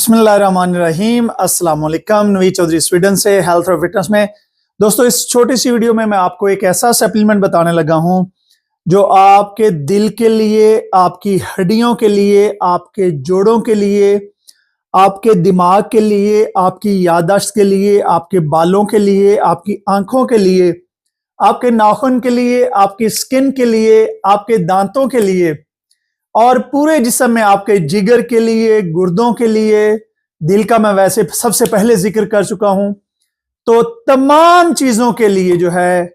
बिस्मिल्लाहिर्रहमानिर्रहीम। अस्सलाम वालेकुम। नवीद चौधरी स्वीडन से हेल्थ और फिटनेस में। दोस्तों, इस छोटी सी वीडियो में मैं आपको एक ऐसा सप्लीमेंट बताने लगा हूं जो आपके दिल के लिए, आपकी हड्डियों के लिए, आपके जोड़ों के लिए, आपके दिमाग के लिए, आपकी याददाश्त के लिए, आपके बालों के लिए, आपकी आंखों के लिए, आपके नाखून के लिए, आपकी स्किन के लिए, आपके दांतों के लिए और पूरे जिस्म में आपके जिगर के लिए, गुर्दों के लिए, दिल का मैं वैसे सबसे पहले जिक्र कर चुका हूं। तो तमाम चीजों के लिए जो है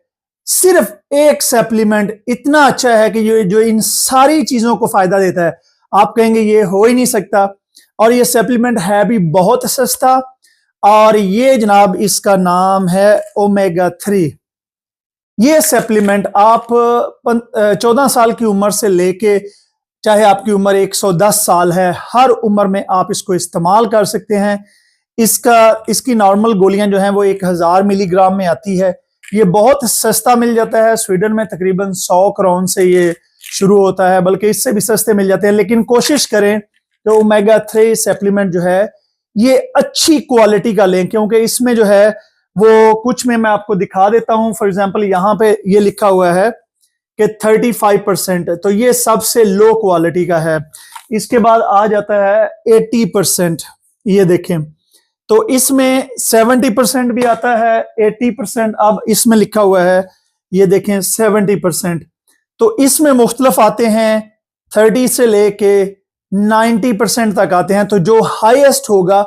सिर्फ एक सप्लीमेंट इतना अच्छा है कि जो इन सारी चीजों को फायदा देता है। आप कहेंगे ये हो ही नहीं सकता। और ये सप्लीमेंट है भी बहुत सस्ता। और ये जनाब इसका नाम है ओमेगा 3। ये सप्लीमेंट आप 14 साल की उम्र से लेके चाहे आपकी उम्र 110 साल है, हर उम्र में आप इसको इस्तेमाल कर सकते हैं। इसकी नॉर्मल गोलियां जो हैं वो 1000 मिलीग्राम में आती है। ये बहुत सस्ता मिल जाता है। स्वीडन में तकरीबन 100 क्राउन से ये शुरू होता है, बल्कि इससे भी सस्ते मिल जाते हैं। लेकिन कोशिश करें कि ओमेगा 3 सप्लीमेंट जो है ये अच्छी क्वालिटी का लें, क्योंकि इसमें जो है वो कुछ में मैं आपको दिखा देता हूं। फॉर एग्जाम्पल यहाँ पे ये लिखा हुआ है कि 35%, तो ये सबसे लो क्वालिटी का है। इसके बाद आ जाता है 80%, ये देखें। तो इसमें 70% भी आता है, 80%। अब इसमें लिखा हुआ है, ये देखें 70%। तो इसमें मुख्तलिफ आते हैं, 30 से लेके 90% तक आते हैं। तो जो हाईएस्ट होगा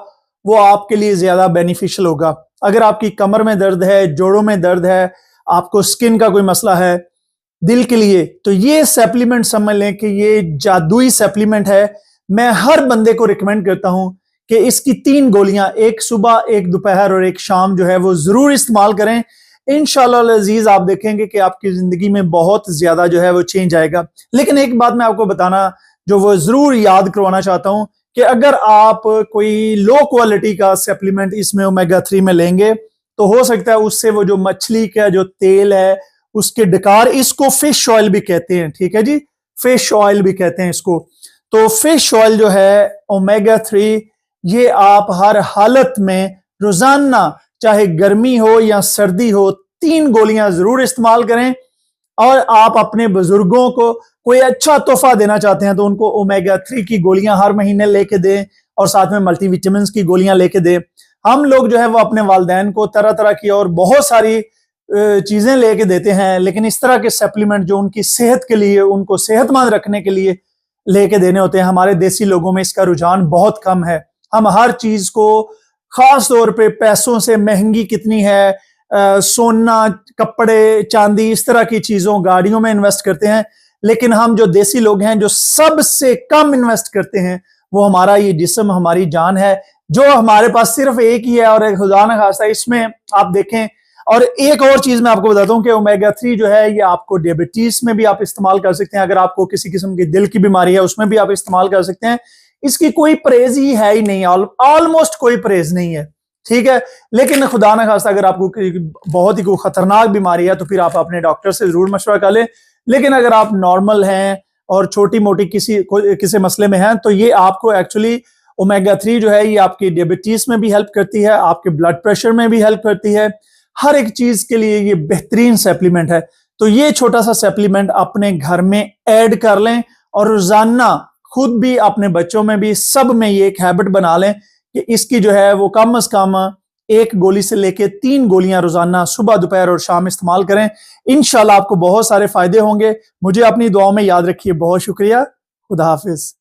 वो आपके लिए ज्यादा बेनिफिशियल होगा। अगर आपकी कमर में दर्द है, जोड़ों में दर्द है, आपको स्किन का कोई मसला है, दिल के लिए, तो ये सप्लीमेंट समझ लें कि ये जादुई सप्लीमेंट है। मैं हर बंदे को रिकमेंड करता हूं कि इसकी 3 गोलियां, एक सुबह, एक दोपहर और एक शाम जो है वो जरूर इस्तेमाल करें। इंशाल्लाह अजीज आप देखेंगे कि आपकी जिंदगी में बहुत ज्यादा जो है वो चेंज आएगा। लेकिन एक बात मैं आपको बताना जो वो जरूर याद करवाना चाहता हूं कि अगर आप कोई लो क्वालिटी का सप्लीमेंट इसमें ओमेगा 3 में लेंगे तो हो सकता है उससे वो जो मछली का जो तेल है उसके डकार, इसको फिश ऑयल भी कहते हैं, ठीक है जी, फिश ऑयल भी कहते हैं इसको। तो फिश ऑयल जो है ओमेगा 3, ये आप हर हालत में रोजाना, चाहे गर्मी हो या सर्दी हो, 3 गोलियां जरूर इस्तेमाल करें। और आप अपने बुजुर्गों को कोई अच्छा तोहफा देना चाहते हैं तो उनको ओमेगा 3 की गोलियां हर महीने लेके दें और साथ में मल्टीविटामिन्स की गोलियां लेके दें। हम लोग जो है वो अपने वालिदैन को तरह तरह की और बहुत सारी चीजें लेके देते हैं, लेकिन इस तरह के सप्लीमेंट जो उनकी सेहत के लिए, उनको सेहतमंद रखने के लिए लेके देने होते हैं, हमारे देसी लोगों में इसका रुझान बहुत कम है। हम हर चीज को खास तौर पे पैसों से महंगी कितनी है, सोना, कपड़े, चांदी, इस तरह की चीजों, गाड़ियों में इन्वेस्ट करते हैं। लेकिन हम जो देसी लोग हैं जो सबसे कम इन्वेस्ट करते हैं वो हमारा ये जिस्म, हमारी जान है, जो हमारे पास सिर्फ एक ही है। और खुदा न खास्ता इसमें आप देखें। और एक और चीज मैं आपको बताता हूं कि ओमेगा 3 जो है ये आपको डायबिटीज में भी आप इस्तेमाल कर सकते हैं। अगर आपको किसी किस्म की दिल की बीमारी है उसमें भी आप इस्तेमाल कर सकते हैं। इसकी कोई परहेज ही है ही नहीं, ऑलमोस्ट कोई परहेज नहीं है, ठीक है। लेकिन खुदा न खास्ता अगर आपको बहुत ही कोई खतरनाक बीमारी है तो फिर आप अपने डॉक्टर से जरूर मशवरा कर लें। लेकिन अगर आप नॉर्मल हैं और छोटी मोटी किसी मसले में हैं तो ये आपको एक्चुअली ओमेगा 3 जो है ये आपकी डायबिटीज में भी हेल्प करती है, आपके ब्लड प्रेशर में भी हेल्प करती है। हर एक चीज के लिए ये बेहतरीन सप्लीमेंट है। तो ये छोटा सा सप्लीमेंट अपने घर में ऐड कर लें और रोजाना खुद भी, अपने बच्चों में भी, सब में ये एक हैबिट बना लें कि इसकी जो है वो कम से कम 1 गोली से लेके 3 गोलियां रोजाना सुबह, दोपहर और शाम इस्तेमाल करें। इंशाल्लाह आपको बहुत सारे फायदे होंगे। मुझे अपनी दुआओं में याद रखिए। बहुत शुक्रिया। खुदा हाफिज।